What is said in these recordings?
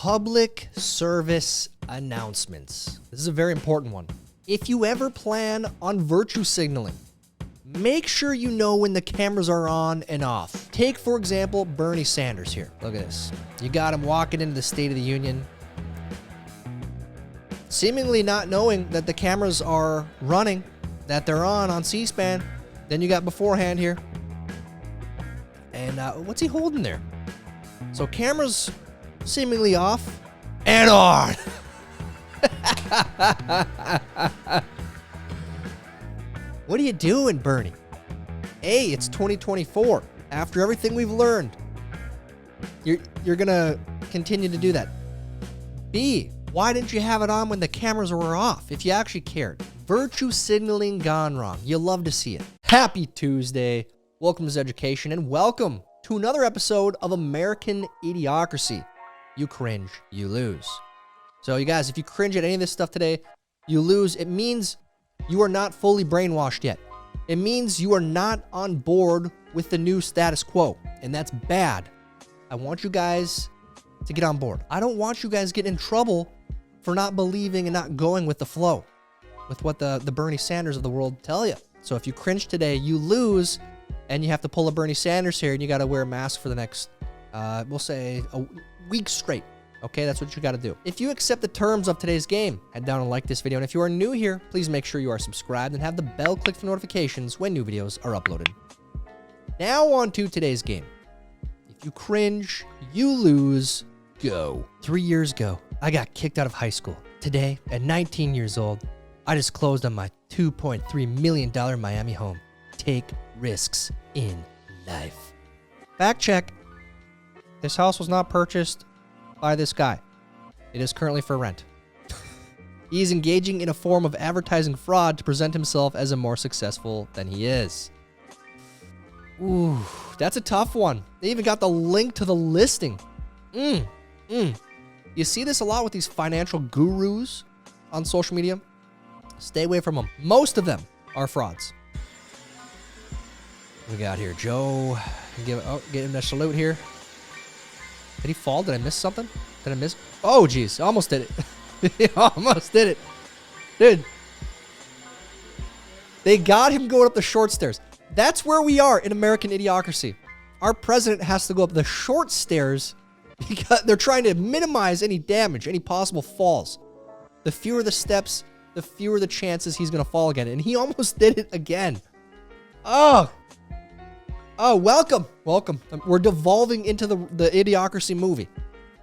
Public service announcements. This is a very important one. If you ever plan on virtue signaling, make sure you know when the cameras are on and off. Take, for example, Bernie Sanders here. Look at this. You got him walking into the State of the Union, seemingly not knowing that the cameras are running, that they're on C-SPAN. Then you got beforehand here. And what's he holding there? So cameras seemingly off and on. What are you doing, Bernie? A, it's 2024. After everything we've learned, you're gonna continue to do that. B, why didn't you have it on when the cameras were off if you actually cared? Virtue signaling gone wrong. You love to see it. Happy Tuesday. Welcome to Zeducation and welcome to another episode of American Idiocracy. You cringe, you lose. So you guys, if you cringe at any of this stuff today, you lose. It means you are not fully brainwashed yet. It means you are not on board with the new status quo, and that's bad. I want you guys to get on board. I don't want you guys getting in trouble for not believing and not going with the flow, with what the Bernie Sanders of the world tell you. So if you cringe today, you lose, and you have to pull a Bernie Sanders here, and you got to wear a mask for the next, we'll say, a week straight. Okay, that's what you got to do. If you accept the terms of today's game, head down and like this video. And if you are new here, please make sure you are subscribed and have the bell clicked for notifications when new videos are uploaded. Now on to today's game. If you cringe, you lose, go. 3 years ago, I got kicked out of high school. Today, at 19 years old, I just closed on my $2.3 million Miami home. Take risks in life. Fact check. This house was not purchased by this guy. It is currently for rent. He is engaging in a form of advertising fraud to present himself as a more successful than he is. Ooh, that's a tough one. They even got the link to the listing. You see this a lot with these financial gurus on social media. Stay away from them. Most of them are frauds. What we got here, Joe. Get him a salute here. Did he fall? Did I miss something? Did I miss? Oh, geez. Almost did it. He almost did it. Dude. They got him going up the short stairs. That's where we are in American Idiocracy. Our president has to go up the short stairs because they're trying to minimize any damage, any possible falls. The fewer the steps, the fewer the chances he's going to fall again. And he almost did it again. Oh, welcome. Welcome. We're devolving into the Idiocracy movie.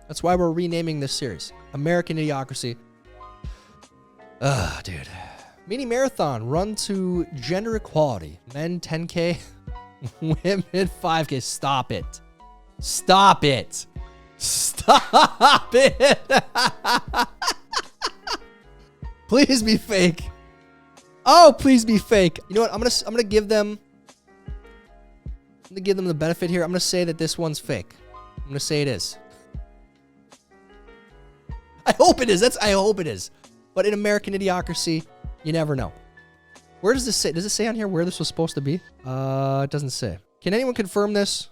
That's why we're renaming this series. American Idiocracy. Dude. Mini marathon, run to gender equality. Men 10K, women 5K. Stop it. Stop it. Stop it. Please be fake. Oh, please be fake. You know what? I'm gonna give them the benefit here. I'm going to say that this one's fake. I'm going to say it is. I hope it is. I hope it is. But in American Idiocracy, you never know. Where does this say? Does it say on here where this was supposed to be? It doesn't say. Can anyone confirm this?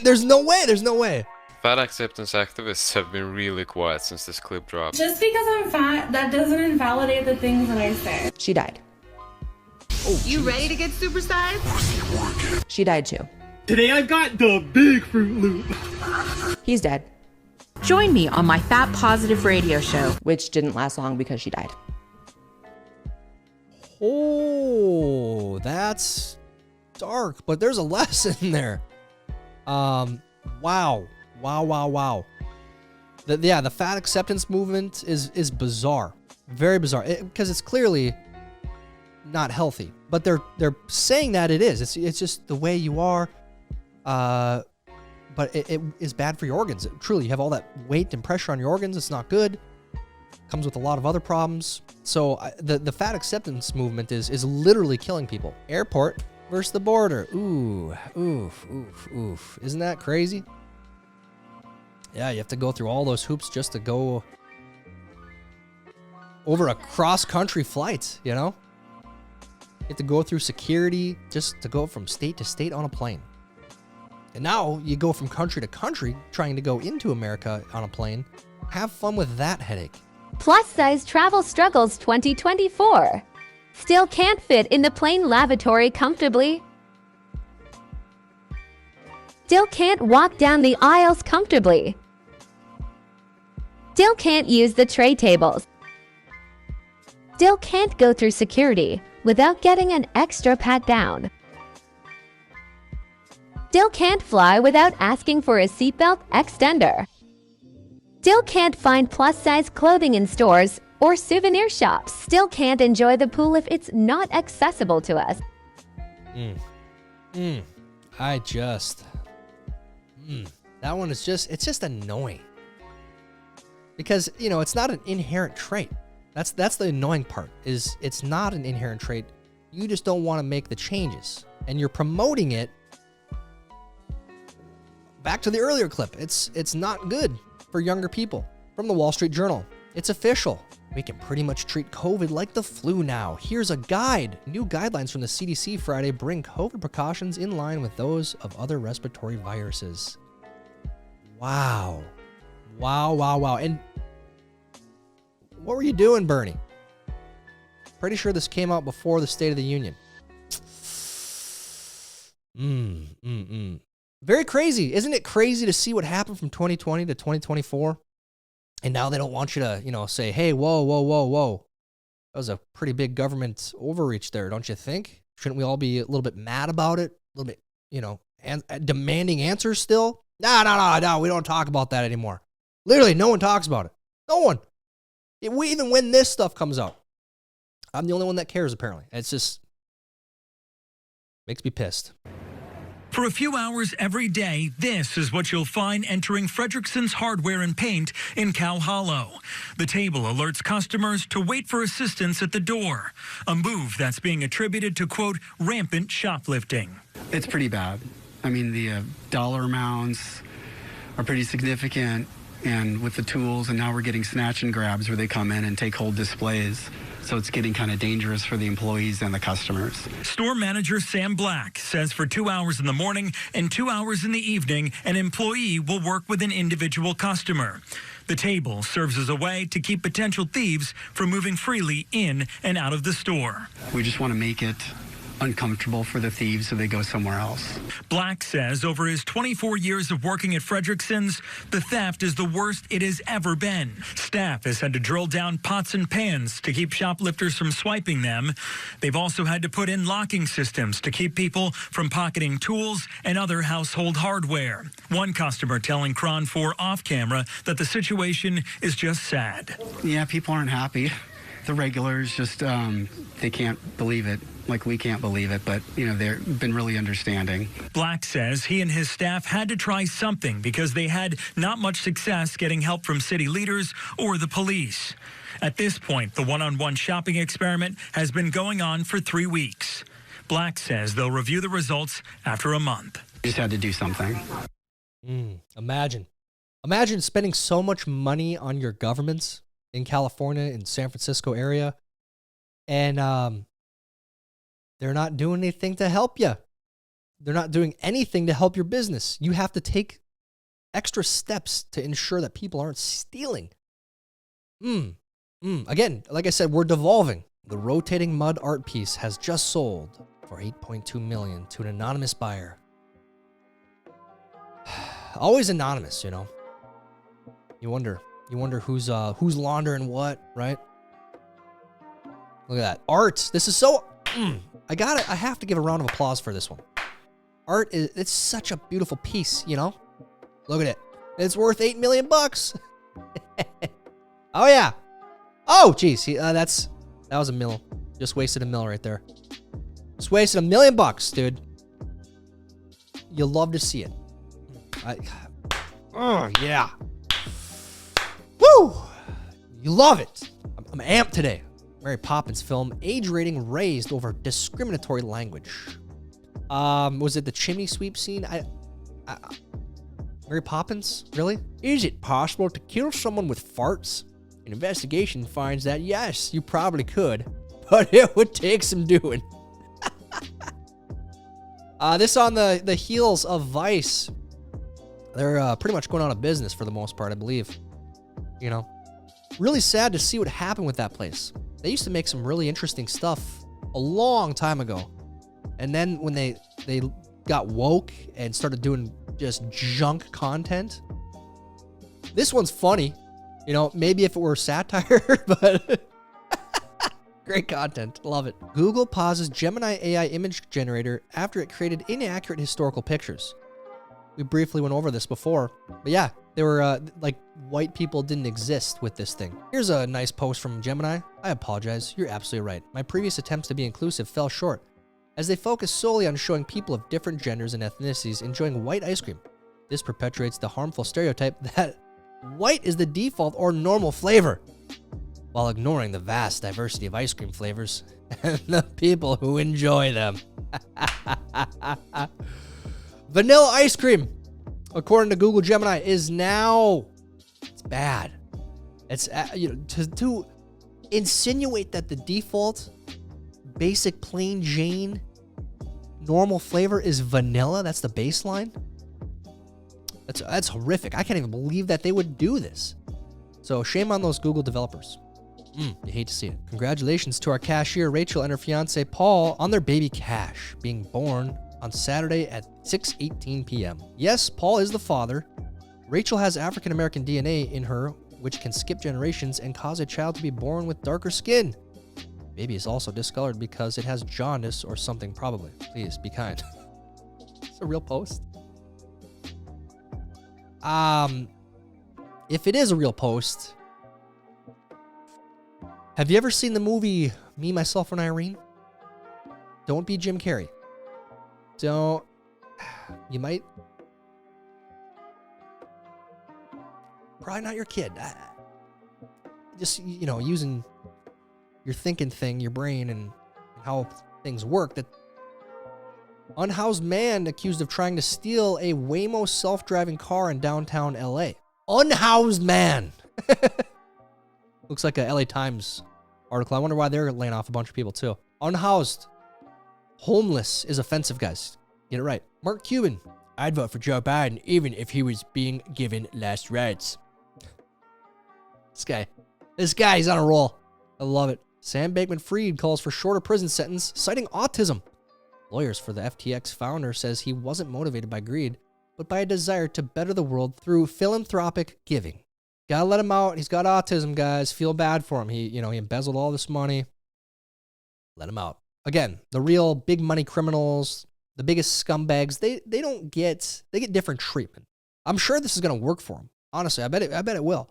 There's no way. There's no way. Fat acceptance activists have been really quiet since this clip dropped. Just because I'm fat, that doesn't invalidate the things that I say. She died. Oh, you ready to get supersized? She died too. Today I got the big Fruit Loop. He's dead. Join me on my Fat Positive radio show. Which didn't last long because she died. Oh, that's dark, but there's a lesson there. Wow. The fat acceptance movement is bizarre. Very bizarre. Because it's clearly not healthy, but they're saying that it is. It's just the way you are, but it is bad for your organs. Truly, you have all that weight and pressure on your organs. It's not good. Comes with a lot of other problems. So the fat acceptance movement is literally killing people. Airport versus the border. Ooh, oof. Isn't that crazy? Yeah, you have to go through all those hoops just to go over a cross-country flight, you know? You have to go through security just to go from state to state on a plane. And now you go from country to country trying to go into America on a plane. Have fun with that headache. Plus size travel struggles 2024. Still can't fit in the plane lavatory comfortably. Still can't walk down the aisles comfortably. Still can't use the tray tables. Still can't go through security without getting an extra pat down. Still can't fly without asking for a seatbelt extender. Still can't find plus-size clothing in stores or souvenir shops. Still can't enjoy the pool if it's not accessible to us. That one is it's just annoying. Because, you know, it's not an inherent trait. That's the annoying part, is it's not an inherent trait. You just don't want to make the changes. And you're promoting it. Back to the earlier clip. It's not good for younger people. From the Wall Street Journal. It's official. We can pretty much treat COVID like the flu now. Here's a guide. New guidelines from the CDC Friday bring COVID precautions in line with those of other respiratory viruses. Wow. Wow. And what were you doing, Bernie? Pretty sure this came out before the State of the Union. Very crazy. Isn't it crazy to see what happened from 2020 to 2024? And now they don't want you to, you know, say, hey, whoa. That was a pretty big government overreach there, don't you think? Shouldn't we all be a little bit mad about it? A little bit, you know, and demanding answers still? No, we don't talk about that anymore. Literally, no one talks about it. No one. Even when this stuff comes out, I'm the only one that cares, apparently. It's just makes me pissed. For a few hours every day, this is what you'll find entering Fredrickson's Hardware and Paint in Cow Hollow. The table alerts customers to wait for assistance at the door, a move that's being attributed to, quote, rampant shoplifting. It's pretty bad. I mean, the dollar amounts are pretty significant, and with the tools, and now we're getting snatch and grabs where they come in and take whole displays. So it's getting kind of dangerous for the employees and the customers. Store manager Sam Black says for 2 hours in the morning and 2 hours in the evening, an employee will work with an individual customer. The table serves as a way to keep potential thieves from moving freely in and out of the store. We just want to make it uncomfortable for the thieves so they go somewhere else. Black says over his 24 years of working at Fredrickson's, the theft is the worst it has ever been. Staff has had to drill down pots and pans to keep shoplifters from swiping them. They've also had to put in locking systems to keep people from pocketing tools and other household hardware. One customer telling Cron 4 off camera that the situation is just sad. Yeah, people aren't happy. The regulars just, they can't believe it. Like we can't believe it, but, you know, they've been really understanding. Black says he and his staff had to try something because they had not much success getting help from city leaders or the police. At this point, the one-on-one shopping experiment has been going on for 3 weeks. Black says they'll review the results after a month. Just had to do something. Imagine spending so much money on your governments in California, in San Francisco area, and they're not doing anything to help you. They're not doing anything to help your business. You have to take extra steps to ensure that people aren't stealing. Again, like I said, we're devolving. The rotating mud art piece has just sold for $8.2 million to an anonymous buyer. Always anonymous, you know. You wonder who's laundering what, right? Look at that art. This is so. I have to give a round of applause for this one. Art it's such a beautiful piece, you know? Look at it. It's worth $8 million. Oh yeah. Oh geez, that was a mill. Just wasted a mill right there. Just wasted $1 million, dude. You'll love to see it. Oh yeah. Woo! You love it. I'm amped today. Mary Poppins film, age rating raised over discriminatory language. Was it the chimney sweep scene? Mary Poppins? Really? Is it possible to kill someone with farts? An investigation finds that yes, you probably could, but it would take some doing. This on the heels of Vice. They're pretty much going out of business for the most part, I believe. You know, really sad to see what happened with that place. They used to make some really interesting stuff a long time ago. And then when they got woke and started doing just junk content, this one's funny. You know, maybe if it were satire, but great content. Love it. Google pauses Gemini AI image generator after it created inaccurate historical pictures. We briefly went over this before, but yeah, they were like white people didn't exist with this thing. Here's a nice post from Gemini. I apologize. You're absolutely right. My previous attempts to be inclusive fell short, as they focus solely on showing people of different genders and ethnicities enjoying white ice cream. This perpetuates the harmful stereotype that white is the default or normal flavor, while ignoring the vast diversity of ice cream flavors and the people who enjoy them. Vanilla ice cream, according to Google Gemini, is now, it's bad. It's, you know, to insinuate that the default basic plain Jane normal flavor is vanilla, that's the baseline. That's horrific. I can't even believe that they would do this. So shame on those Google developers. You hate to see it. Congratulations to our cashier Rachel and her fiance Paul on their baby Cash being born on Saturday at 6:18 p.m. Yes, Paul is the father. Rachel has African American DNA in her, which can skip generations and cause a child to be born with darker skin. Baby is also discolored because it has jaundice or something, probably. Please be kind. It's a real post. If it is a real post, have you ever seen the movie Me, Myself, and Irene? Don't be Jim Carrey. Don't. You might. Probably not your kid. Just, you know, using your thinking thing, your brain, and how things work. That unhoused man accused of trying to steal a Waymo self-driving car in downtown LA. Unhoused man. Looks like a LA Times article. I wonder why they're laying off a bunch of people too. Unhoused. Homeless is offensive, guys. Get it right. Mark Cuban. I'd vote for Joe Biden even if he was being given last rites. This guy, he's on a roll. I love it. Sam Bankman-Fried calls for shorter prison sentence, citing autism. Lawyers for the FTX founder says he wasn't motivated by greed, but by a desire to better the world through philanthropic giving. Gotta let him out. He's got autism, guys. Feel bad for him. He embezzled all this money. Let him out. Again, the real big money criminals, the biggest scumbags, they get different treatment. I'm sure this is gonna work for him. Honestly, I bet it will.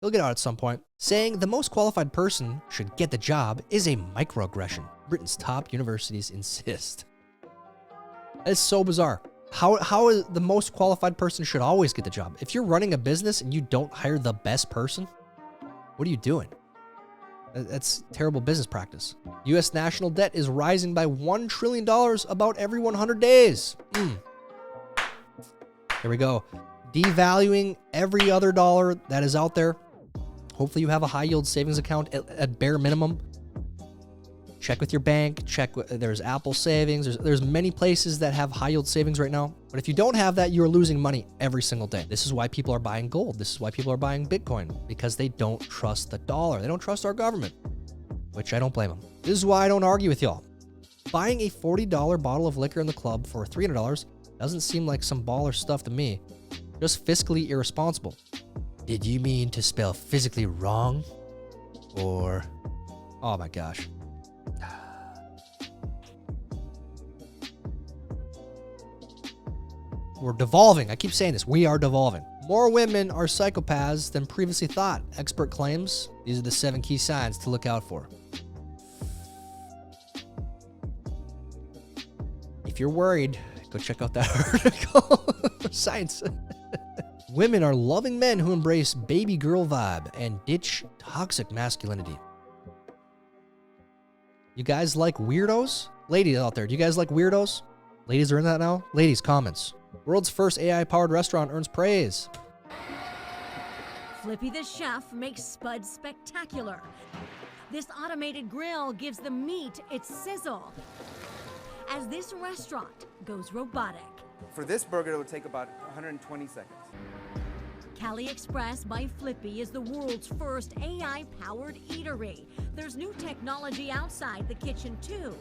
He'll get out at some point. Saying the most qualified person should get the job is a microaggression. Britain's top universities insist. That is so bizarre. How is the most qualified person should always get the job? If you're running a business and you don't hire the best person, what are you doing? That's terrible business practice. U.S. national debt is rising by $1 trillion about every 100 days. Here we go. Devaluing every other dollar that is out there. Hopefully you have a high yield savings account at bare minimum. Check with your bank. There's Apple Savings. There's many places that have high yield savings right now. But if you don't have that, you're losing money every single day. This is why people are buying gold. This is why people are buying Bitcoin, because they don't trust the dollar. They don't trust our government, which I don't blame them. This is why I don't argue with y'all. Buying a $40 bottle of liquor in the club for $300 doesn't seem like some baller stuff to me. Just fiscally irresponsible. Did you mean to spell physically wrong? Or, oh my gosh. We're devolving. I keep saying this. We are devolving. More women are psychopaths than previously thought. Expert claims these are the 7 key signs to look out for. If you're worried, go check out that article. Science. Women are loving men who embrace baby girl vibe and ditch toxic masculinity. You guys like weirdos? Ladies out there, do you guys like weirdos? Ladies are in that now? Ladies, comments. World's first AI-powered restaurant earns praise. Flippy the chef makes Spud spectacular. This automated grill gives the meat its sizzle. as this restaurant goes robotic. For this burger, it would take about 120 seconds. Cali Express by Flippy is the world's first AI-powered eatery. There's new technology outside the kitchen, too.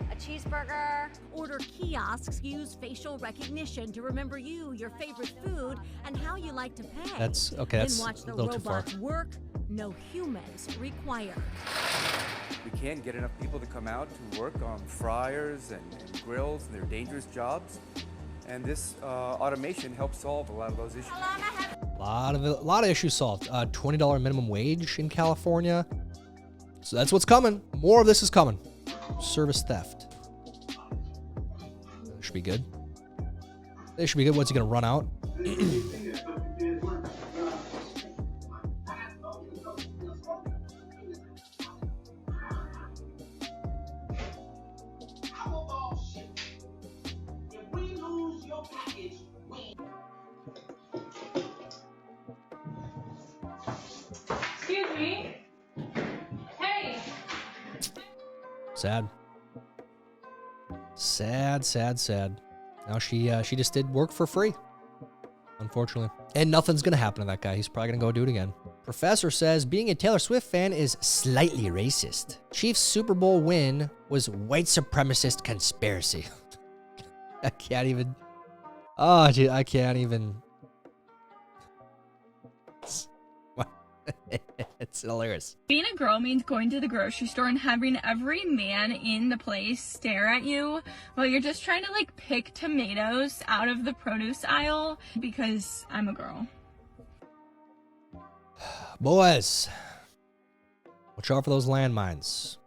A cheeseburger. Order kiosks use facial recognition to remember you, your favorite food, and how you like to pay. That's okay. That's then watch the a little too far. robots work. No humans required. We can't get enough people to come out to work on fryers and grills and their dangerous jobs. And this automation helps solve a lot of those issues. A lot of issues solved. $20 minimum wage in California. So that's what's coming. More of this is coming. Service theft. Should be good. It should be good. What's he gonna run out? Excuse me. Hey. Sad. Sad. Now she just did work for free, unfortunately. And nothing's gonna happen to that guy. He's probably gonna go do it again. Professor says being a Taylor Swift fan is slightly racist. Chiefs Super Bowl win was white supremacist conspiracy. I can't even. Oh, dude, I can't even. It's hilarious. Being a girl means going to the grocery store and having every man in the place stare at you while you're just trying to like pick tomatoes out of the produce aisle because I'm a girl. Boys, watch out for those landmines,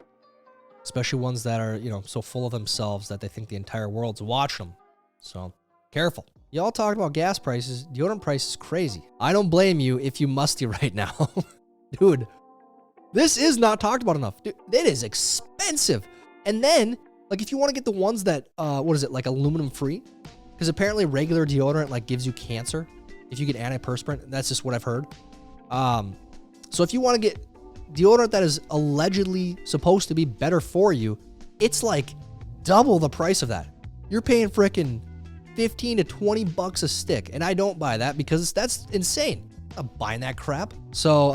especially ones that are, you know, so full of themselves that they think the entire world's watching them. So careful. Y'all talked about gas prices. Deodorant price is crazy. I don't blame you if you musty right now. Dude, this is not talked about enough. Dude, it is expensive. And then, like, if you want to get the ones that, what is it, like aluminum free? Because apparently regular deodorant, like, gives you cancer if you get antiperspirant. That's just what I've heard. So if you want to get deodorant that is allegedly supposed to be better for you, it's like double the price of that. You're paying frickin' 15 to 20 bucks a stick, and I don't buy that because that's insane. I'm buying that crap. So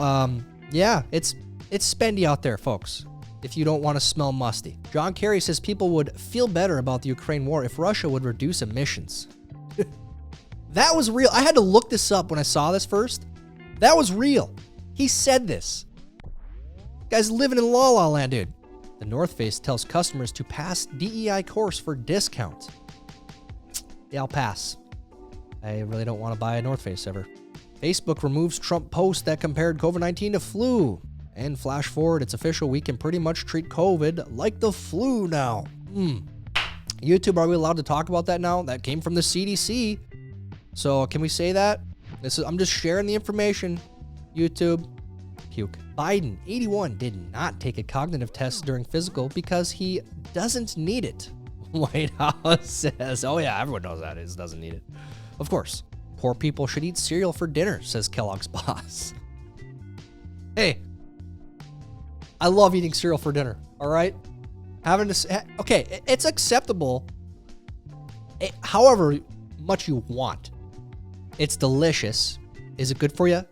yeah, it's spendy out there, folks, if you don't want to smell musty. John Kerry says people would feel better about the Ukraine war if Russia would reduce emissions. That was real. I had to look this up when I saw this first. That was real. He said this. Guy's living in La La Land, dude. The Northface tells customers to pass DEI course for discounts. Yeah, I'll pass. I really don't want to buy a Northface ever. Facebook removes Trump post that compared COVID-19 to flu. And flash forward, it's official. We can pretty much treat COVID like the flu now. YouTube, are we allowed to talk about that now? That came from the CDC. So can we say that? I'm just sharing the information. YouTube, puke. Biden, 81, did not take a cognitive test during physical because he doesn't need it. White House says, oh yeah, everyone knows that. It doesn't need it. Of course, poor people should eat cereal for dinner, says Kellogg's boss. Hey, I love eating cereal for dinner, all right? Okay, it's acceptable however much you want. It's delicious. Is it good for you?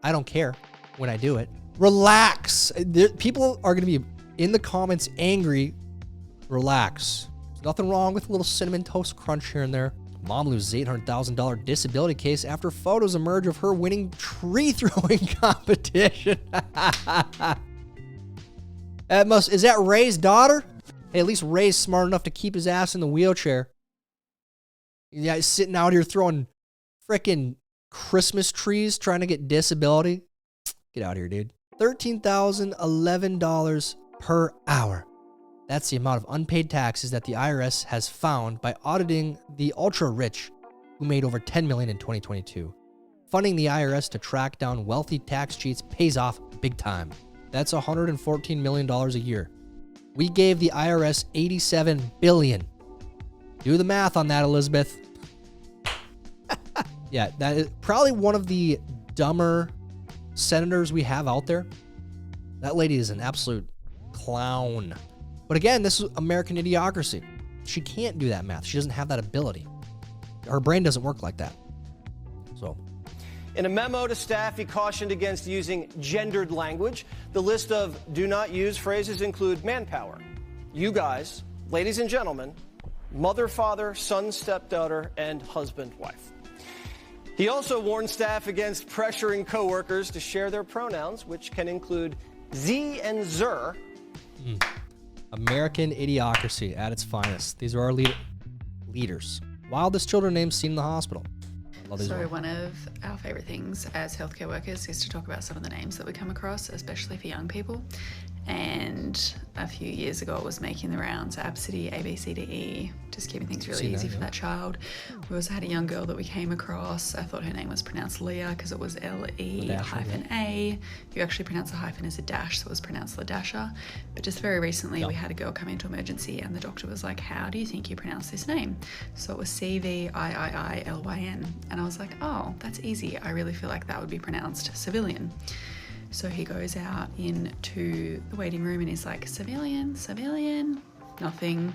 I don't care when I do it. Relax. People are going to be in the comments angry. Relax. There's nothing wrong with a little cinnamon toast crunch here and there. Mom loses $800,000 disability case after photos emerge of her winning tree throwing competition. Is that Ray's daughter? Hey, at least Ray's smart enough to keep his ass in the wheelchair. Yeah, he's sitting out here throwing frickin' Christmas trees trying to get disability. Get out of here, dude. $13,011 per hour. That's the amount of unpaid taxes that the IRS has found by auditing the ultra-rich who made over $10 million in 2022. Funding the IRS to track down wealthy tax cheats pays off big time. That's $114 million a year. We gave the IRS $87 billion. Do the math on that, Elizabeth. Yeah, that is probably one of the dumber senators we have out there. That lady is an absolute clown. But again, this is American idiocracy. She can't do that math. She doesn't have that ability. Her brain doesn't work like that. So, in a memo to staff, he cautioned against using gendered language. The list of do not use phrases include manpower, you guys, ladies and gentlemen, mother, father, son, stepdaughter, and husband, wife. He also warned staff against pressuring coworkers to share their pronouns, which can include Z and Zer. American idiocracy at its finest. These are our leaders. Wildest children names seen in the hospital. I love these So ones. one of our favourite things as healthcare workers is to talk about some of the names that we come across, especially for young people. And a few years ago it was making the rounds, ABCD, A, B, C, D, E, just keeping things really easy for that child. We also had a young girl that we came across. I thought her name was pronounced Leah because it was L-E-hyphen-A. You actually pronounce the hyphen as a dash, so it was pronounced Ladasha. But just very recently we had a girl come into emergency and the doctor was like, how do you think you pronounce this name? So it was C-V-I-I-I-L-Y-N. And I was like, oh, that's easy. I really feel like that would be pronounced civilian. So he goes out into the waiting room and he's like, civilian, civilian, nothing.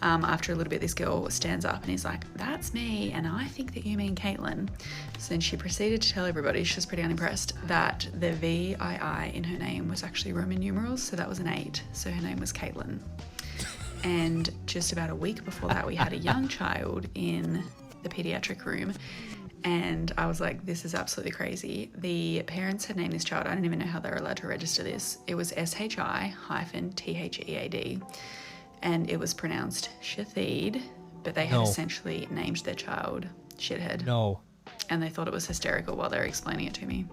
After a little bit, this girl stands up and he's like, that's me, and I think that you mean Caitlin. So then she proceeded to tell everybody, she was pretty unimpressed, that the V-I-I in her name was actually Roman numerals, so that was an 8, so her name was Caitlin. And just about a week before that, we had a young child in the pediatric room. And I was like, this is absolutely crazy. The parents had named this child, I don't even know how they were allowed to register this. It was SHI-THEAD, and it was pronounced Shatheed, but they had essentially named their child Shithead. No. And they thought it was hysterical while they were explaining it to me.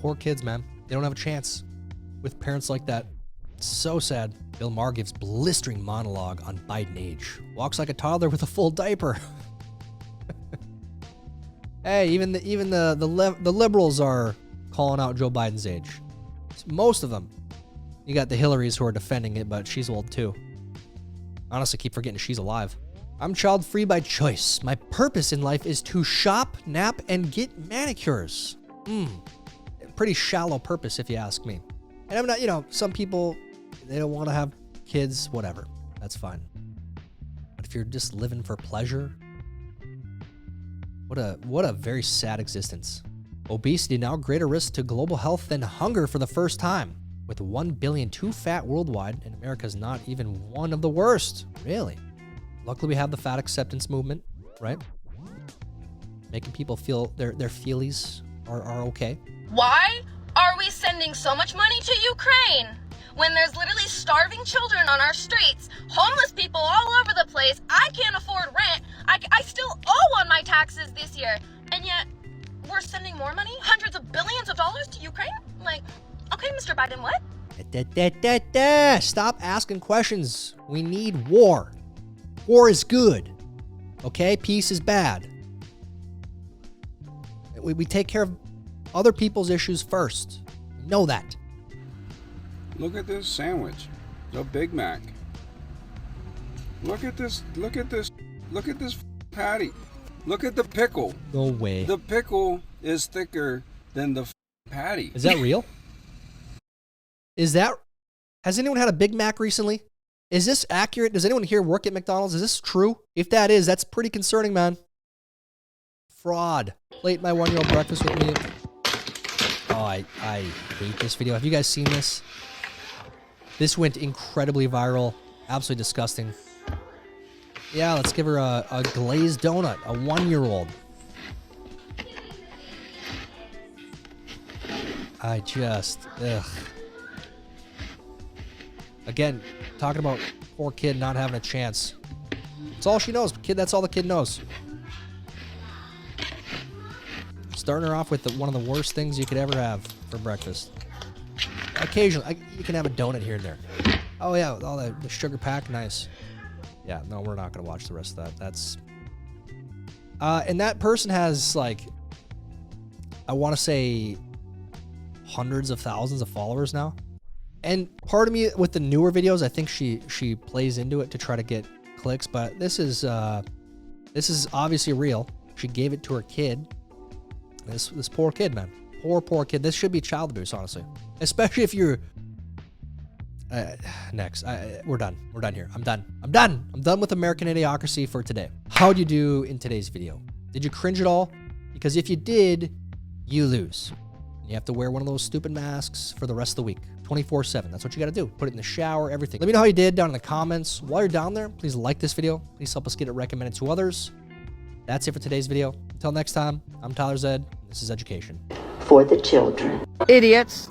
Poor kids, man. They don't have a chance with parents like that. It's so sad. Bill Maher gives blistering monologue on Biden age. Walks like a toddler with a full diaper. Hey, even the liberals are calling out Joe Biden's age. Most of them. You got the Hillarys who are defending it, but she's old too. Honestly, keep forgetting she's alive. I'm child-free by choice. My purpose in life is to shop, nap, and get manicures. Pretty shallow purpose if you ask me. And I'm not, some people, they don't want to have kids, whatever. That's fine. But if you're just living for pleasure, what a very sad existence. Obesity now greater risk to global health than hunger for the first time. With 1 billion too fat worldwide, and America's not even one of the worst. Really? Luckily we have the fat acceptance movement, right? Making people feel their feelies are okay. Why are we sending so much money to Ukraine when there's literally starving children on our streets, homeless people all over the place? I can't afford rent. I still owe on my taxes this year, and yet we're sending more money, hundreds of billions of dollars to Ukraine? Like, okay, Mr. Biden, what? Stop asking questions. We need war. War is good. Okay? Peace is bad. We take care of other people's issues first. Know that. Look at this sandwich. The Big Mac. Look at this. Look at this. Look at this patty. Look at the pickle. No way. The pickle is thicker than the patty. Is that real? Has anyone had a Big Mac recently? Is this accurate? Does anyone here work at McDonald's? Is this true? If that is, that's pretty concerning, man. Fraud. Plate my 1-year-old breakfast with me. Oh, I hate this video. Have you guys seen this? This went incredibly viral. Absolutely disgusting. Yeah, let's give her a glazed donut. A 1-year-old. Ugh. Again, talking about poor kid not having a chance. That's all she knows. Kid, that's all the kid knows. Starting her off with one of the worst things you could ever have for breakfast. Occasionally, you can have a donut here and there. Oh yeah, with all the sugar pack, nice. Yeah, no, we're not going to watch the rest of that. That's... and that person has, like, I want to say hundreds of thousands of followers now. And part of me, with the newer videos, I think she plays into it to try to get clicks, but this is This is obviously real. She gave it to her kid. This poor kid, man. Poor kid. This should be child abuse, honestly. Especially if you're... next. We're done. We're done here. I'm done. I'm done with American Idiocracy for today. How'd you do in today's video? Did you cringe at all? Because if you did, you lose. You have to wear one of those stupid masks for the rest of the week. 24/7. That's what you got to do. Put it in the shower, everything. Let me know how you did down in the comments. While you're down there, please like this video. Please help us get it recommended to others. That's it for today's video. Until next time, I'm Tyler Zed. This is Zeducation. For the children. Idiots.